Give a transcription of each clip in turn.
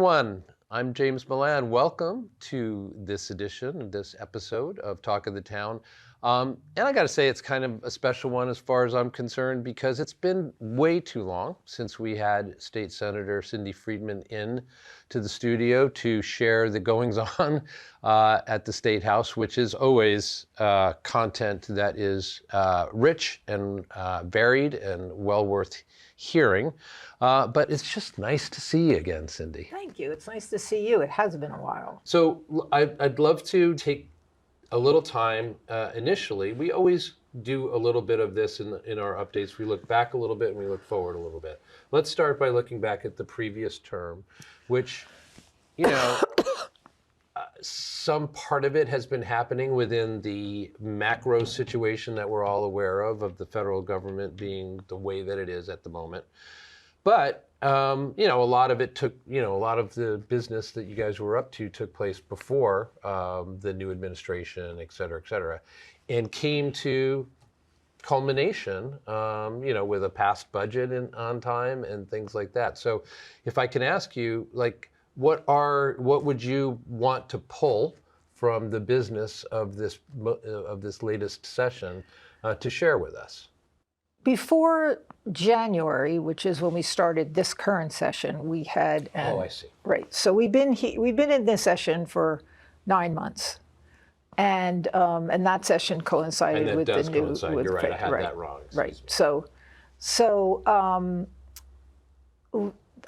everyone. I'm James Milan. Welcome to this edition, this episode of Talk of the Town. And I got to say, it's kind of a special one as far as I'm concerned, because it's been way too long since we had State Senator Cindy Friedman in to the studio to share the goings-on at the State House, which is always content that is rich and varied and well worth hearing. But it's just nice to see you again, Cindy. Thank you. It's nice to see you. It has been a while. So I'd love to take a little time initially. We always do a little bit of this in our updates. We look back a little bit and we look forward a little bit. Let's start by looking back at the previous term, which, you know, some part of it has been happening within the macro situation that we're all aware of the federal government being the way that it is at the moment. But, you know, a lot of it took, you know, a lot of the business that you guys were up to took place before the new administration, et cetera, and came to culmination, you know, with a passed budget on time and things like that. So if I can ask you, like, what would you want to pull from the business of this latest session to share with us? Before January, which is when we started this current session, we had oh, I see. Right. So we've been in this session for 9 months, and that session coincided with the new. Coincide. You're right. I had that wrong. Right. So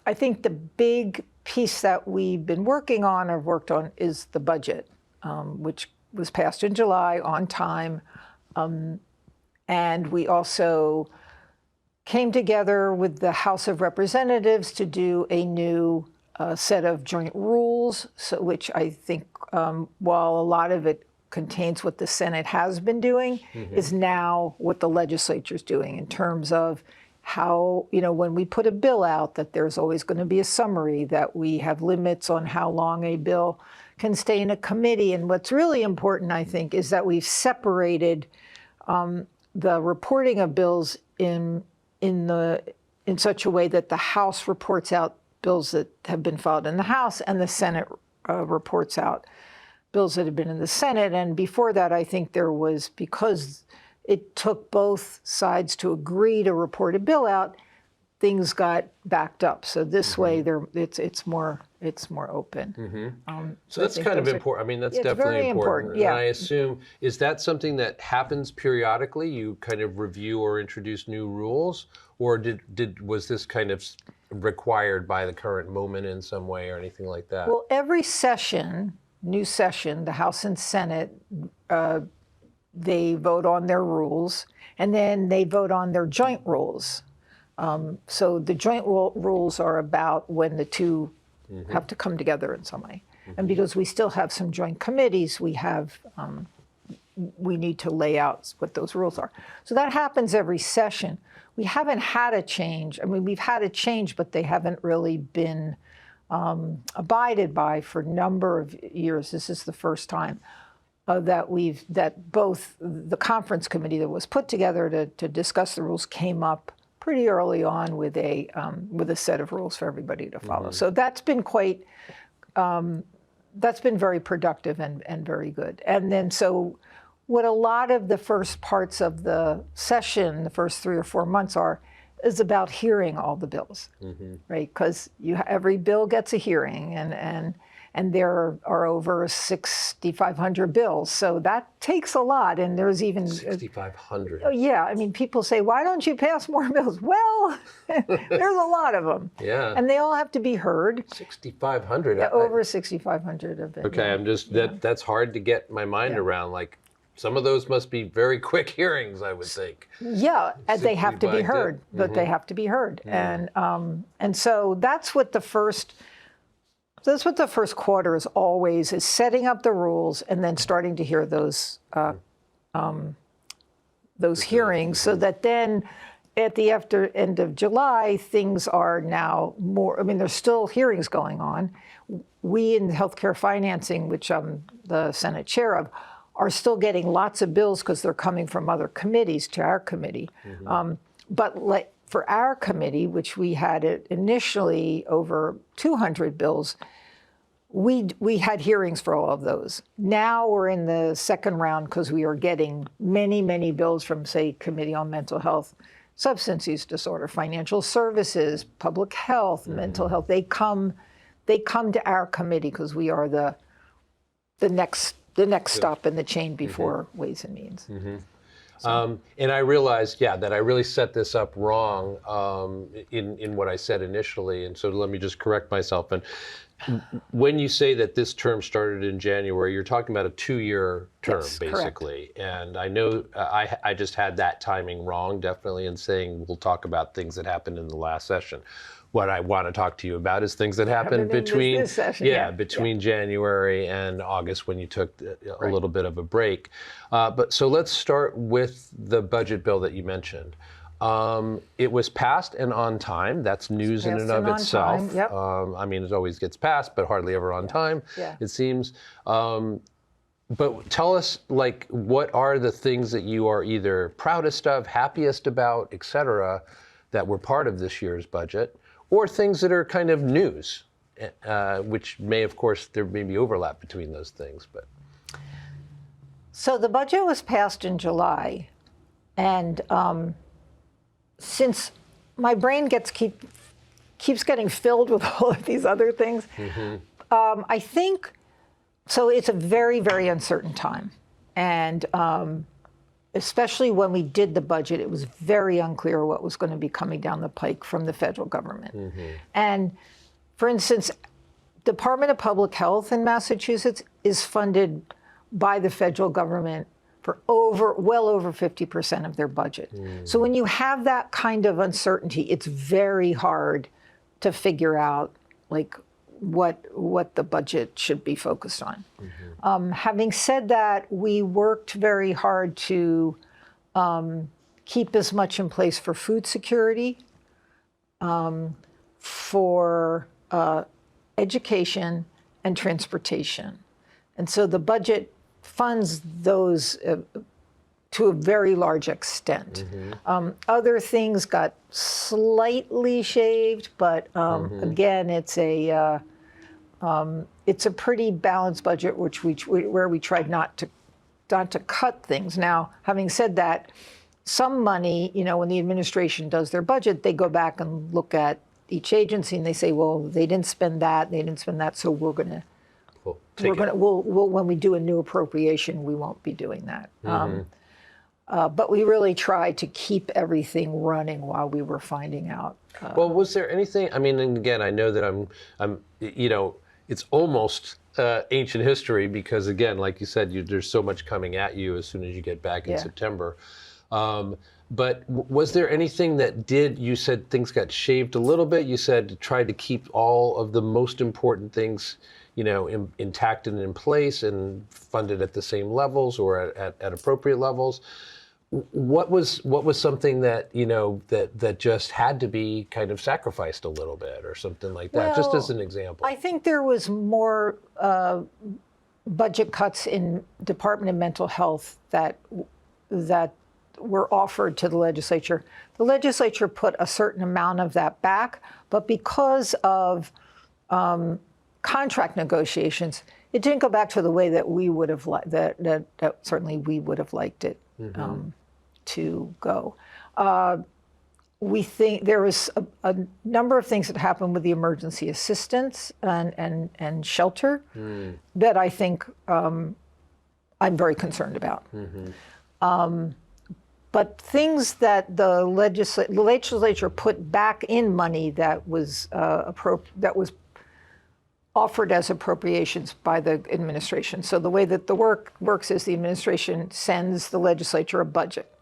I think the big piece that we've been working on or worked on is the budget, which was passed in July on time. And we also came together with the House of Representatives to do a new set of joint rules, which I think, while a lot of it contains what the Senate has been doing, is now what the legislature is doing in terms of how, you know, when we put a bill out, that there's always going to be a summary, that we have limits on how long a bill can stay in a committee. And what's really important, I think, is that we've separated the reporting of bills in such a way that the House reports out bills that have been filed in the House and the Senate reports out bills that have been in the Senate. And before that, I think there was, because it took both sides to agree to report a bill out, things got backed up. So this way, it's more open. So that's kind of important. I mean, that's definitely important. Yeah. And I assume, is that something that happens periodically? You kind of review or introduce new rules, or was this kind of required by the current moment in some way or anything like that? Well, every session, new session, the House and Senate, they vote on their rules, and then they vote on their joint rules. So the joint rules are about when the two have to come together in some way. And because we still have some joint committees, we need to lay out what those rules are. So that happens every session. We haven't had a change. I mean, we've had a change, but they haven't really been abided by for a number of years. This is the first time that both the conference committee that was put together to discuss the rules came up pretty early on with a set of rules for everybody to follow. So that's been that's been very productive and very good. And then so what a lot of the first parts of the session, the first 3 or 4 months is about hearing all the bills, right? Because every bill gets a hearing, and there are over 6,500 bills. So that takes a lot. And there's even 6,500. Yeah, I mean, people say, why don't you pass more bills? Well, there's a lot of them. Yeah. And they all have to be heard. 6,500. Over 6,500 of them. Okay, I'm just, that's hard to get my mind around. Like, some of those must be very quick hearings, I would think. Yeah, and they have to be heard, but they have to be heard. And so that's what the first quarter is always, is setting up the rules and then starting to hear those hearings, so that then at the end of July, things are now more, I mean, there's still hearings going on. We in healthcare financing, which I'm the Senate chair of, are still getting lots of bills because they're coming from other committees to our committee. But for our committee, which we had it initially over 200 bills, we had hearings for all of those. Now we're in the second round because we are getting many, many bills from, say, Committee on Mental Health, Substance Use Disorder, Financial Services, Public Health, Mental Health. They come to our committee because we are the next stop in the chain before Ways and Means. And I realized, that I really set this up wrong in what I said initially, and so let me just correct myself. And when you say that this term started in January, you're talking about a 2-year term, Yes, basically. Correct. And I know I just had that timing wrong, definitely, in saying we'll talk about things that happened in the last session. What I want to talk to you about is things that happened between this session, between January and August, when you took a little bit of a break. But so let's start with the budget bill that you mentioned. It was passed and on time. That's news in and of itself. Yep. I mean, it always gets passed, but hardly ever on time, it seems. But tell us, like, what are the things that you are either proudest of, happiest about, et cetera, that were part of this year's budget, or things that are kind of news, which may, of course, there may be overlap between those things. But so the budget was passed in July, and since my brain keeps getting filled with all of these other things, I think, so it's a very, very uncertain time. And especially when we did the budget, it was very unclear what was going to be coming down the pike from the federal government. And for instance, Department of Public Health in Massachusetts is funded by the federal government for well over 50% of their budget. So when you have that kind of uncertainty, it's very hard to figure out, like, what the budget should be focused on. Having said that, we worked very hard to keep as much in place for food security, for education and transportation. And so the budget funds those to a very large extent. Other things got slightly shaved, but again, it's a pretty balanced budget, where we tried not to cut things. Now, having said that, some money, when the administration does their budget, they go back and look at each agency and they say, well, they didn't spend that, so we're going to. When we do a new appropriation, we won't be doing that. But we really tried to keep everything running while we were finding out. Well, was there anything? I mean, and again, I know that I'm, it's almost ancient history because, again, like you said, there's so much coming at you as soon as you get back in September. But was there anything that you said things got shaved a little bit? You said tried to keep all of the most important things, intact and in place and funded at the same levels or at appropriate levels. What was something that, that just had to be kind of sacrificed a little bit or something like that, just as an example? I think there was more budget cuts in Department of Mental Health that were offered to the legislature. The legislature put a certain amount of that back, but because of contract negotiations, it didn't go back to the way that we would have that certainly we would have liked it to go. We think there was a number of things that happened with the emergency assistance and shelter that I think I'm very concerned about. But things that the legislature put back in money that was offered as appropriations by the administration. So the way that the work works is the administration sends the legislature a budget.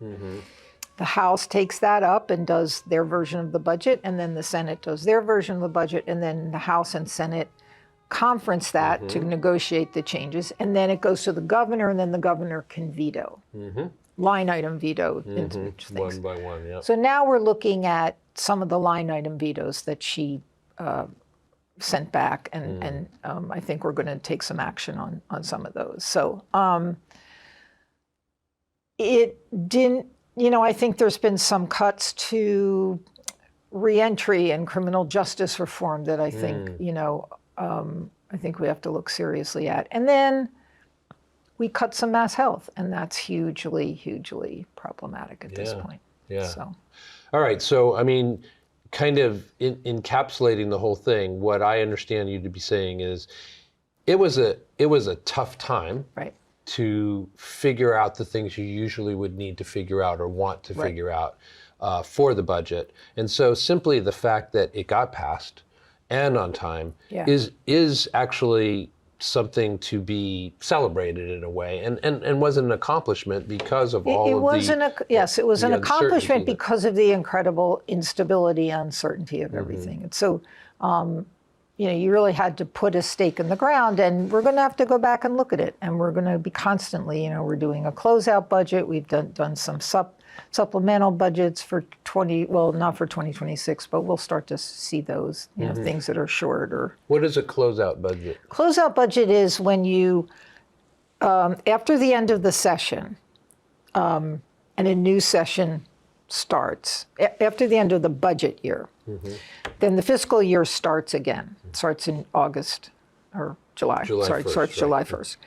The House takes that up and does their version of the budget, and then the Senate does their version of the budget, and then the House and Senate conference that to negotiate the changes, and then it goes to the governor, and then the governor can veto. Line item veto into things. One by one, yeah. So now we're looking at some of the line item vetoes that she sent back, and I think we're going to take some action on some of those. So it didn't, I think there's been some cuts to reentry and criminal justice reform that I think, I think we have to look seriously at. And then we cut some mass health, and that's hugely, hugely problematic at this point. Yeah. So. All right. So, I mean, kind of encapsulating the whole thing, what I understand you to be saying is it was a tough time. Right. To figure out the things you usually would need to figure out or want to figure out for the budget. And so simply the fact that it got passed and on time is actually something to be celebrated in a way, and was an accomplishment because of all of the... Yes, it was an accomplishment because of the incredible instability, uncertainty of everything. And so, you really had to put a stake in the ground, and we're going to have to go back and look at it. And we're going to be constantly, we're doing a closeout budget. We've done some supplemental budgets for not for 2026, but we'll start to see those, things that are short or... What is a closeout budget? Closeout budget is when you, after the end of the session, and a new session starts, after the end of the budget year, then the fiscal year starts again. It starts in August or July. It starts July 1st.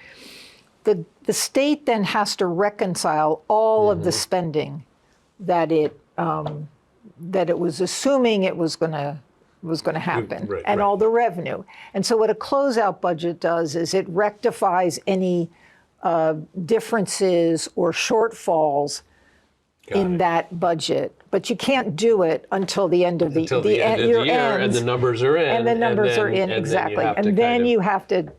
The state then has to reconcile all of the spending that it was assuming it was going to happen, and all the revenue. And so what a closeout budget does is it rectifies any differences or shortfalls in that budget. But you can't do it until the end of the year, and the numbers are in. And the numbers are in, exactly. And then you have to,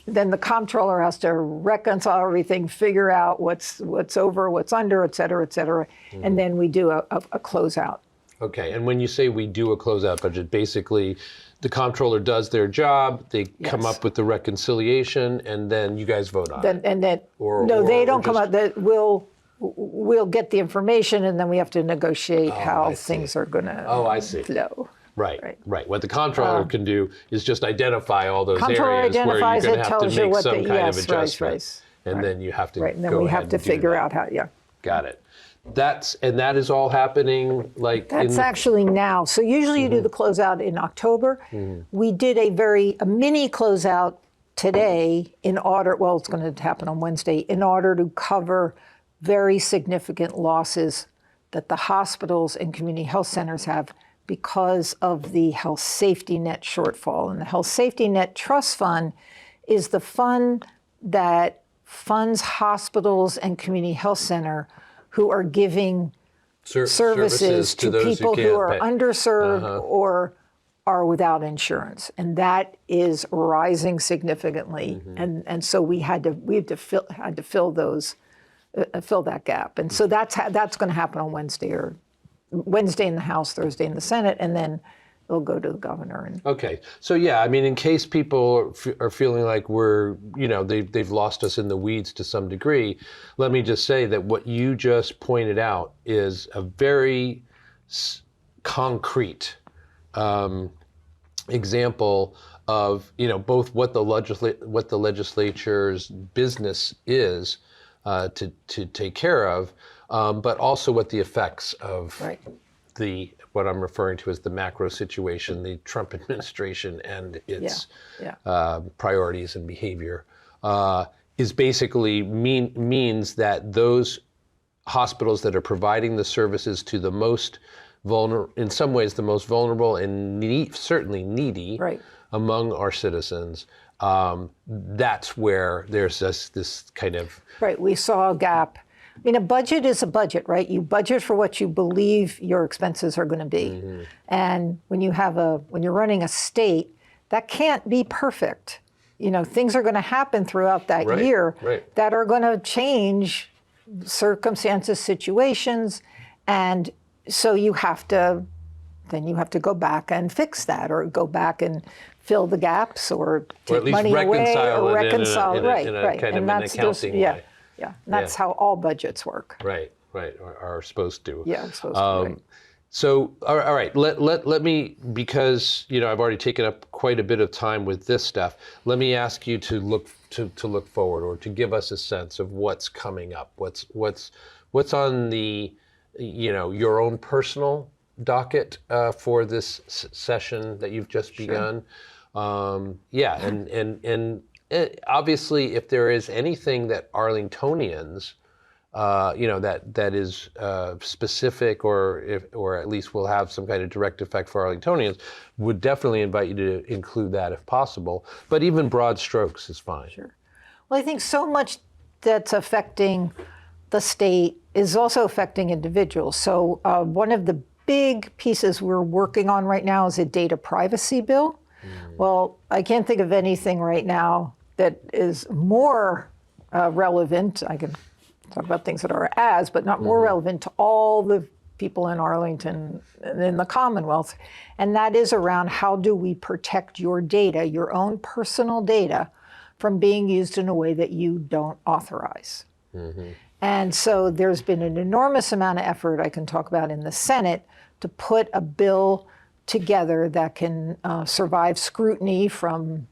then the comptroller has to reconcile everything, figure out what's over, what's under, et cetera, and then we do a closeout. Okay, and when you say we do a closeout budget, basically the comptroller does their job, they come up with the reconciliation, and then you guys vote on it. They don't come up, we'll get the information, and then we have to negotiate how things are going to flow. Right. What the comptroller can do is just identify all those areas where you're identifies going it, to have to tells you make what some the, kind of yes, adjustment. And then you have to and then we have to figure out how, Got it. That is all happening That's actually now. So usually you do the closeout in October. We did a mini closeout today in order, well, it's going to happen on Wednesday, in order to cover very significant losses that the hospitals and community health centers have because of the health safety net shortfall. And the health safety net trust fund is the fund that funds hospitals and community health center who are giving services to people who are underserved or are without insurance. And that is rising signitightly. And so we had to fill that gap. And so that's going to happen on Wednesday in the House, Thursday in the Senate, and then it'll go to the governor. Okay. So in case people are feeling like they've lost us in the weeds to some degree, let me just say that what you just pointed out is a very concrete example of both what the legislature's business is to take care of, but also what the effects of what I'm referring to as the macro situation, the Trump administration and its priorities and behavior, is basically means that those hospitals that are providing the services to the most vulnerable, in some ways the most vulnerable and certainly needy among our citizens, that's where there's this kind of... Right, we saw a gap. I mean, a budget is a budget, right? You budget for what you believe your expenses are going to be. And when you're running a state, that can't be perfect. Things are going to happen throughout that year that are going to change circumstances, situations, and so you have to go back and fix that, or go back and fill the gaps, or take money away, or reconcile. Kind of an accounting way. Yeah, and that's how all budgets work. Right, are supposed to. Yeah, supposed to. So, all right, let me, because I've already taken up quite a bit of time with this stuff. Let me ask you to look forward, or to give us a sense of what's coming up. What's on the your own personal docket for this session that you've just begun. Yeah, and obviously, if there is anything that Arlingtonians, that is specific, or at least will have some kind of direct effect for Arlingtonians, would definitely invite you to include that if possible. But even broad strokes is fine. Sure. Well, I think so much that's affecting the state is also affecting individuals. So one of the big pieces we're working on right now is a data privacy bill. Well, I can't think of anything right now that is more relevant. I can talk about things that are but not more relevant to all the people in Arlington and in the Commonwealth. And that is around how do we protect your data, your own personal data, from being used in a way that you don't authorize. And so there's been an enormous amount of effort I can talk about in the Senate to put a bill together that can survive scrutiny from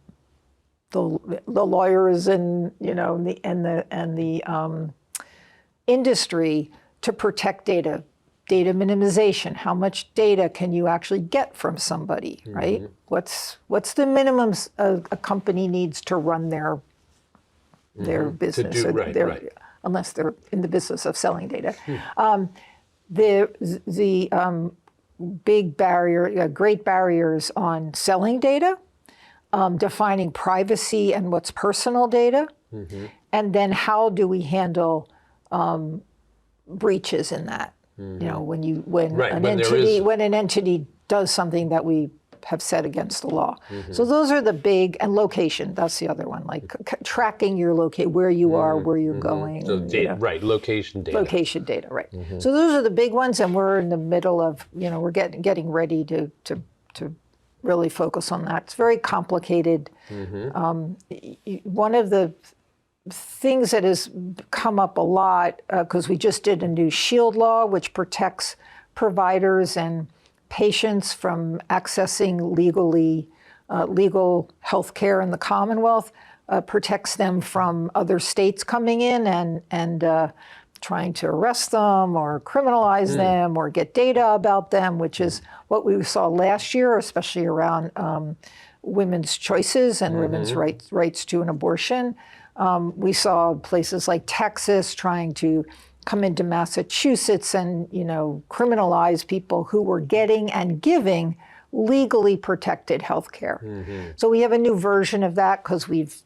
the lawyers and the industry to protect data minimization. How much data can you actually get from somebody, right? What's the minimum a company needs to run their business, unless they're in the business of selling data. The big barrier, great barriers on selling data, defining privacy and what's personal data, and then how do we handle breaches in that? When an entity does something that we have set against the law. So those are the big, and location, that's the other one, like tracking your where you are, where you're going. So location data. Location data, right. So those are the big ones, and we're in the middle of, we're getting ready to really focus on that. It's very complicated. One of the things that has come up a lot, because we just did a new SHIELD law, which protects providers and patients from accessing legal health care in the Commonwealth, protects them from other states coming in and trying to arrest them or criminalize them or get data about them, which is what we saw last year, especially around women's choices and women's rights to an abortion. We saw places like Texas trying to come into Massachusetts and, criminalize people who were getting and giving legally protected health care. So we have a new version of that because we've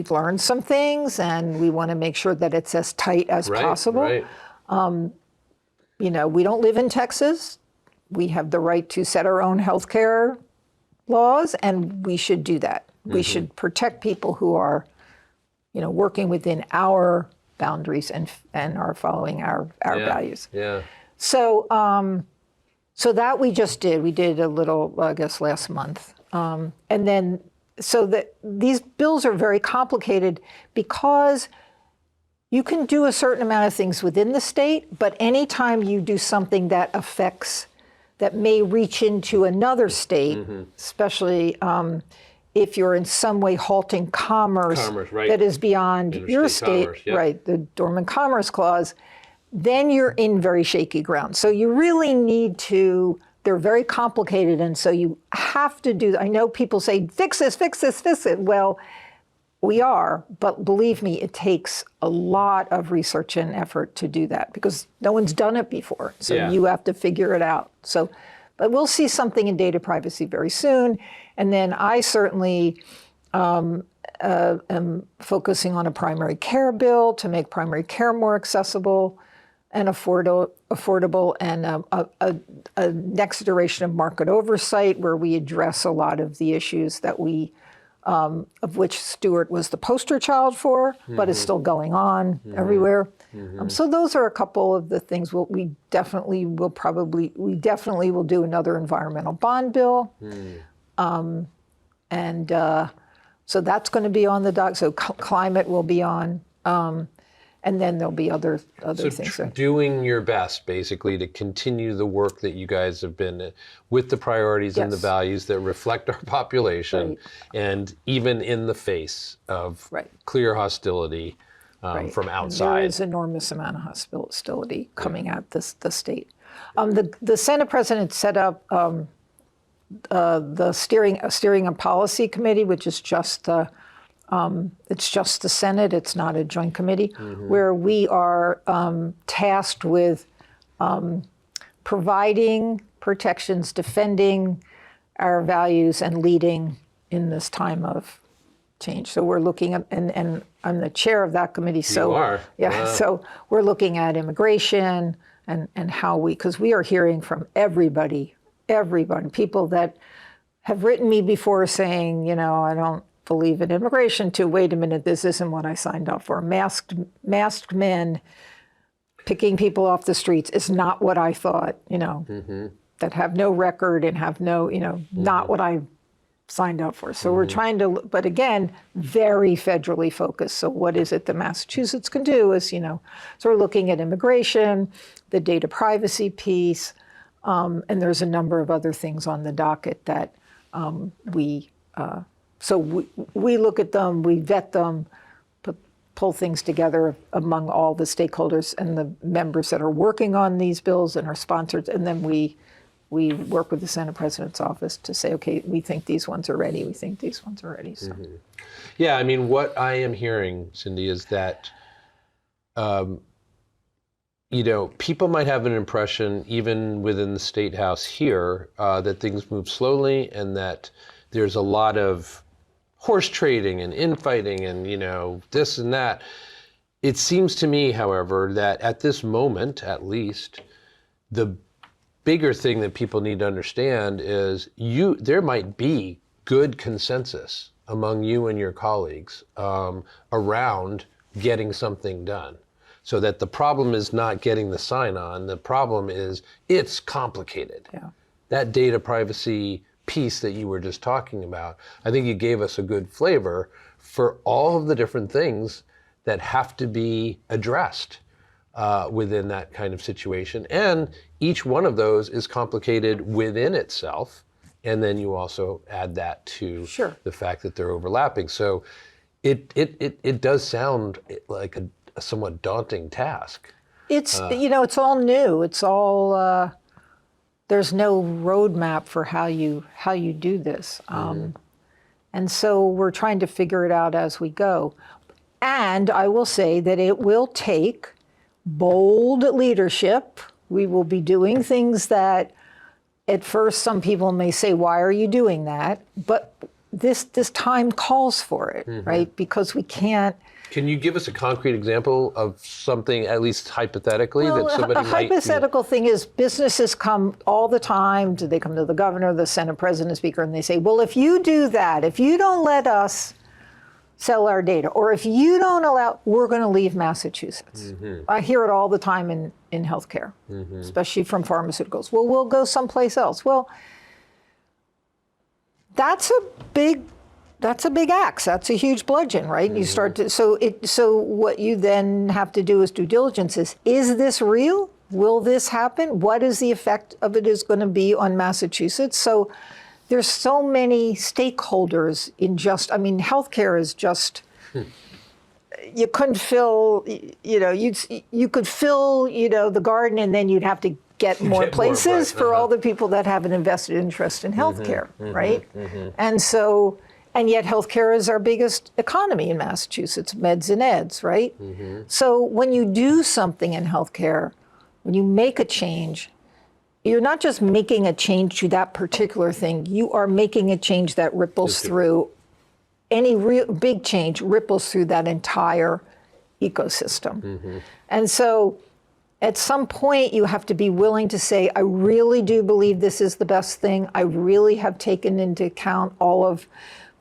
learned some things and we want to make sure that it's as tight as possible. We don't live in Texas. We have the right to set our own health care laws, and we should do that. We should protect people who are, working within our boundaries and are following our values. So that we just did. We did a little, I guess, last month. And then, so that these bills are very complicated because you can do a certain amount of things within the state, but anytime you do something that may reach into another state, especially if you're in some way halting commerce that is beyond your state, the Dormant Commerce Clause, then you're in very shaky ground. So you really need to, they're very complicated, and so you have to do, I know people say, fix this, fix this, fix it. Well, we are, but believe me, it takes a lot of research and effort to do that because no one's done it before. So you have to figure it out. So, but we'll see something in data privacy very soon. And then I certainly am focusing on a primary care bill to make primary care more accessible and affordable, and a next iteration of market oversight where we address a lot of the issues that we, of which Stewart was the poster child for, but is still going on everywhere. So those are a couple of the things we definitely will do another environmental bond bill. So that's going to be on the dock. So climate will be on, and then there'll be other things. So doing your best, basically, to continue the work that you guys have been with the priorities and the values that reflect our population, and even in the face of clear hostility from outside. There is an enormous amount of hostility coming at the state. The Senate president set up the steering and policy committee, which is just it's just the Senate. It's not a joint committee, where we are tasked with providing protections, defending our values, and leading in this time of change. So we're looking at, and I'm the chair of that committee. So you are. yeah. Wow. So we're looking at immigration and how because we are hearing from everybody, people that have written me before saying, I don't believe in immigration, to wait a minute, this isn't what I signed up for. Masked men picking people off the streets is not what I thought, that have no record and have no, not what I signed up for. So we're trying to, but again, very federally focused. So what is it that Massachusetts can do is, so we're looking at immigration, the data privacy piece, and there's a number of other things on the docket that we look at them, we vet them, pull things together among all the stakeholders and the members that are working on these bills and are sponsors, and then we work with the Senate President's office to say, okay, we think these ones are ready, we think these ones are ready. So. Yeah, I mean, what I am hearing, Cindy, is that people might have an impression, even within the State House here, that things move slowly and that there's a lot of horse trading and infighting and, this and that. It seems to me, however, that at this moment, at least, the bigger thing that people need to understand is there might be good consensus among you and your colleagues around getting something done. So that the problem is not getting the sign-on, the problem is it's complicated. Yeah. That data privacy piece that you were just talking about, I think you gave us a good flavor for all of the different things that have to be addressed within that kind of situation. And each one of those is complicated within itself. And then you also add that to the fact that they're overlapping. So it does sound like a somewhat daunting task. It's, it's all new. It's all, there's no roadmap for how you do this. And so we're trying to figure it out as we go. And I will say that it will take bold leadership. We will be doing things that at first some people may say, why are you doing that? But this time calls for it, right? Because we can't. Can you give us a concrete example of something, at least hypothetically, that somebody might... A hypothetical thing is businesses come all the time. They come to the governor, the Senate president, speaker, and they say, well, if you do that, if you don't let us sell our data, or if you don't allow, we're going to leave Massachusetts. I hear it all the time in healthcare, especially from pharmaceuticals. Well, we'll go someplace else. Well, that's a big axe. That's a huge bludgeon, right? You start to, so what you then have to do is due diligence is this real? Will this happen? What is the effect of it is going to be on Massachusetts? So there's so many stakeholders in healthcare is just, you couldn't fill, you could fill, the garden and then you'd have to get more places for all the people that have an invested interest in healthcare, right? And so, and yet healthcare is our biggest economy in Massachusetts, meds and eds, right? So when you do something in healthcare, when you make a change, you're not just making a change to that particular thing, you are making a change that ripples through, any real big change ripples through that entire ecosystem. And so at some point you have to be willing to say, I really do believe this is the best thing. I really have taken into account all of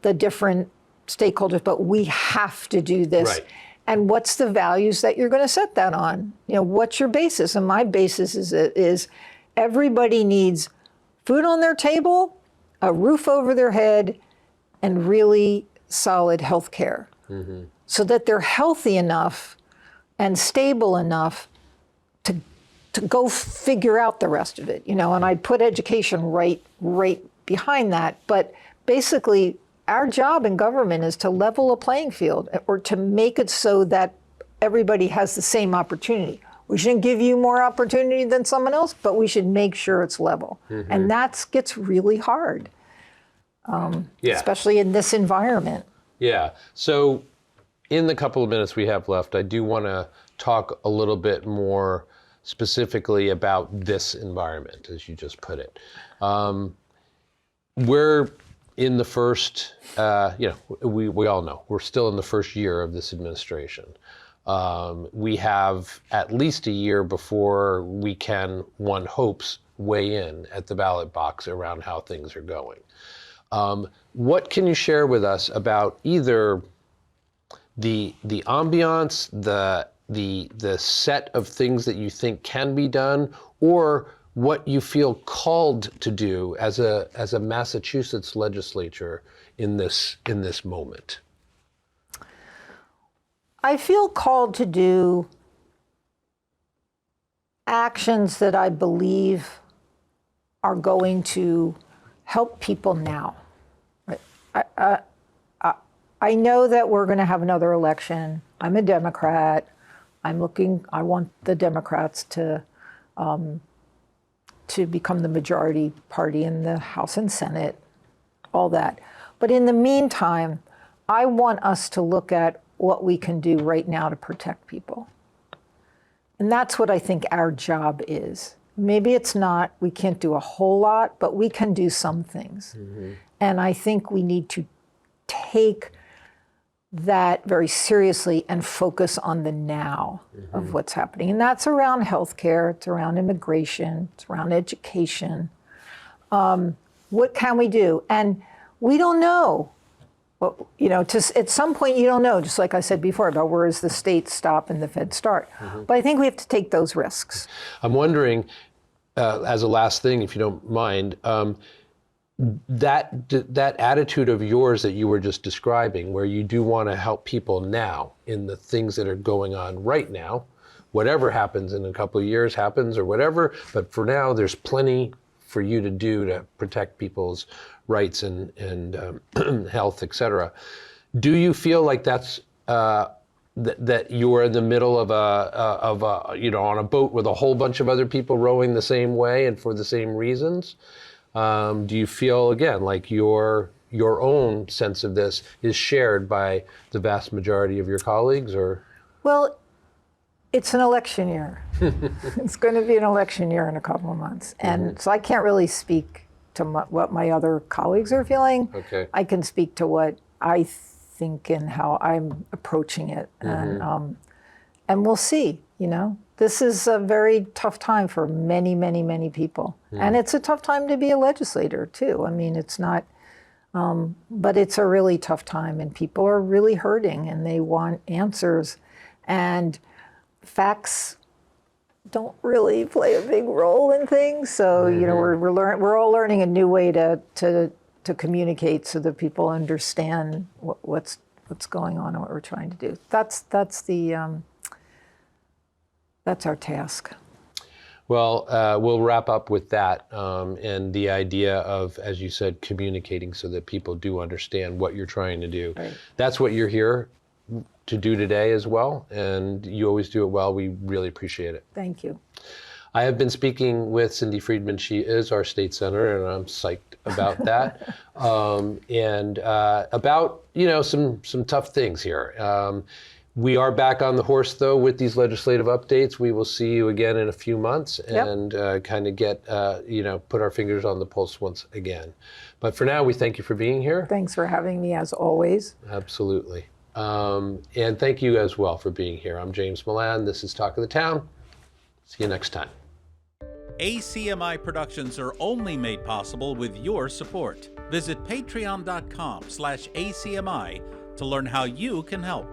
the different stakeholders, but we have to do this. Right. And what's the values that you're going to set that on? What's your basis? And my basis is everybody needs food on their table, a roof over their head, and really solid health care so that they're healthy enough and stable enough to go figure out the rest of it. And I put education right behind that. But basically, our job in government is to level a playing field or to make it so that everybody has the same opportunity. We shouldn't give you more opportunity than someone else, but we should make sure it's level. And that gets really hard, especially in this environment. Yeah. So in the couple of minutes we have left, I do want to talk a little bit more specifically about this environment, as you just put it. We're in the first, we all know, we're still in the first year of this administration. We have at least a year before we can, one hopes, weigh in at the ballot box around how things are going. What can you share with us about either the ambiance, the set of things that you think can be done, or what you feel called to do as a Massachusetts legislature in this moment? I feel called to do actions that I believe are going to help people now. I know that we're going to have another election. I'm a Democrat. I want the Democrats to become the majority party in the House and Senate, all that. But in the meantime, I want us to look at what we can do right now to protect people. And that's what I think our job is. Maybe it's not, we can't do a whole lot, but we can do some things. And I think we need to take that very seriously and focus on the now of what's happening. And that's around healthcare, it's around immigration, it's around education. What can we do? And we don't know. Well, at some point you don't know, just like I said before, about where does the state stop and the Fed start. But I think we have to take those risks. I'm wondering, as a last thing, if you don't mind, that attitude of yours that you were just describing, where you do want to help people now in the things that are going on right now, whatever happens in a couple of years happens or whatever, but for now there's plenty for you to do to protect people's rights and health, et cetera. Do you feel like that's that you're in the middle of on a boat with a whole bunch of other people rowing the same way and for the same reasons? Do you feel, again, like your own sense of this is shared by the vast majority of your colleagues, or? Well, it's an election year. It's going to be an election year in a couple of months. And so I can't really speak to what my other colleagues are feeling. Okay. I can speak to what I think and how I'm approaching it. And we'll see, This is a very tough time for many, many, many people. And it's a tough time to be a legislator, too. I mean, it's not, but it's a really tough time, and people are really hurting, and they want answers. And facts don't really play a big role in things. So, we're all learning a new way to communicate so that people understand what's going on and what we're trying to do. That's our task. Well, we'll wrap up with that and the idea of, as you said, communicating so that people do understand what you're trying to do. Right. That's what you're here to do today as well, and you always do it well. We really appreciate it. Thank you. I have been speaking with Cindy Friedman. She is our state senator, and I'm psyched about that. And about, some tough things here. We are back on the horse, though, with these legislative updates. We will see you again in a few months and kind of get, put our fingers on the pulse once again. But for now, we thank you for being here. Thanks for having me, as always. Absolutely. And thank you as well for being here. I'm James Milan. This is Talk of the Town. See you next time. ACMi productions are only made possible with your support. Visit patreon.com/ACMi to learn how you can help.